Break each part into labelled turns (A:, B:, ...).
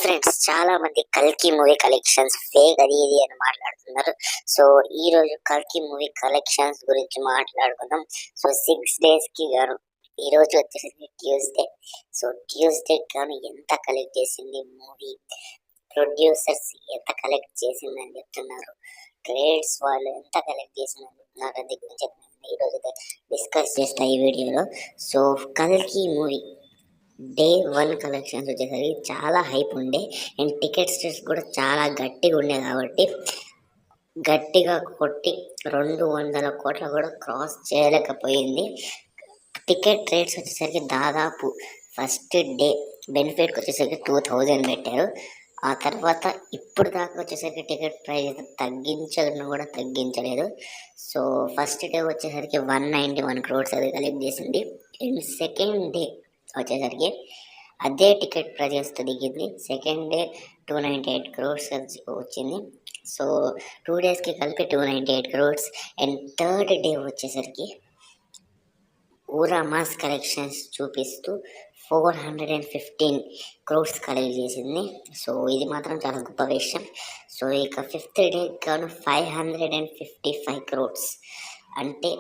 A: Friends, చాలా మంది కల్కి మూవీ కలెక్షన్స్ ఫేక్ అది ఇది అని మాట్లాడుతున్నారు. సో ఈ రోజు కల్కి మూవీ కలెక్షన్స్ గురించి మాట్లాడుకుందాం. సో 6 days కి గాను ఈ రోజు వచ్చేసరికి ట్యూస్డే. సో ట్యూస్డే గాను ఎంత కలెక్ట్ చేసింది మూవీ, ప్రొడ్యూసర్స్ ఎంత కలెక్ట్ చేసిందని చెప్తున్నారు, ట్రేడ్స్ వాళ్ళు ఎంత కలెక్ట్ చేసిందని చెప్తున్నారు. అది గురించి ఈ రోజు డిస్కస్ చేస్తా ఈ వీడియోలో. సో కల్కి మూవీ డే 1 కలెక్షన్స్ వచ్చేసరికి చాలా హైప్ ఉండే అండ్ టికెట్స్ కూడా చాలా గట్టిగా ఉండే కాబట్టి గట్టిగా కొట్టి 200 కోట్ల కూడా క్రాస్ చేయలేకపోయింది. టికెట్ రేట్స్ వచ్చేసరికి దాదాపు ఫస్ట్ డే బెనిఫిట్కి వచ్చేసరికి 2000 పెట్టారు. ఆ తర్వాత ఇప్పుడు దాకా వచ్చేసరికి టికెట్ ప్రైస్ తగ్గించడం కూడా తగ్గించలేదు. సో ఫస్ట్ డే వచ్చేసరికి 191 crores అది కలెక్ట్ చేసింది. అండ్ సెకండ్ డే వచ్చేసరికి అదే టికెట్ ప్రైజెస్ దిగింది. సెకండ్ డే 298 crores వచ్చింది. సో 2 daysకి కలిపి 298 crores. అండ్ థర్డ్ డే వచ్చేసరికి ఊరా మాస్ కలెక్షన్స్ చూపిస్తూ 415 crores కలెక్ట్ చేసింది. సో ఇది మాత్రం చాలా గొప్ప విషయం. సో ఇక ఫిఫ్త్ డే గాను 555 crores, అంటే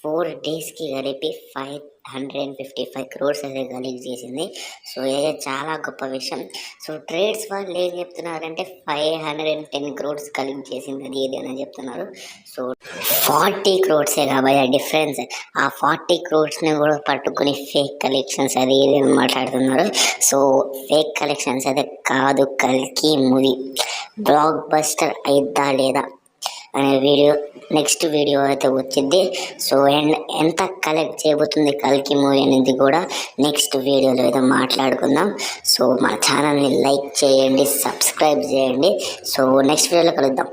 A: 4 daysకి కలిపి 555 crores అయితే కలెక్ట్ చేసింది. సో ఇది చాలా గొప్ప విషయం. సో ట్రేడ్స్ వాళ్ళు ఏం చెప్తున్నారంటే 510 crores కలెక్ట్ చేసింది అది ఏది అని చెప్తున్నారు. సో 40 crores కాబట్టి డిఫరెన్స్. ఆ 40 crores కూడా పట్టుకుని ఫేక్ కలెక్షన్స్ అది ఏది అని మాట్లాడుతున్నారు. సో ఫేక్ కలెక్షన్స్ అయితే కాదు, కల్కి మూవీ బ్లాక్ బస్టర్ అయిద్దా లేదా అనే వీడియో నెక్స్ట్ వీడియో అయితే వచ్చింది. సో అండ్ ఎంత కలెక్ట్ చేయబోతుంది కల్కి మూవీ అనేది కూడా నెక్స్ట్ వీడియోలో అయితే మాట్లాడుకుందాం. సో మా ఛానల్ని లైక్ చేయండి, సబ్స్క్రైబ్ చేయండి. సో నెక్స్ట్ వీడియోలో కలుద్దాం.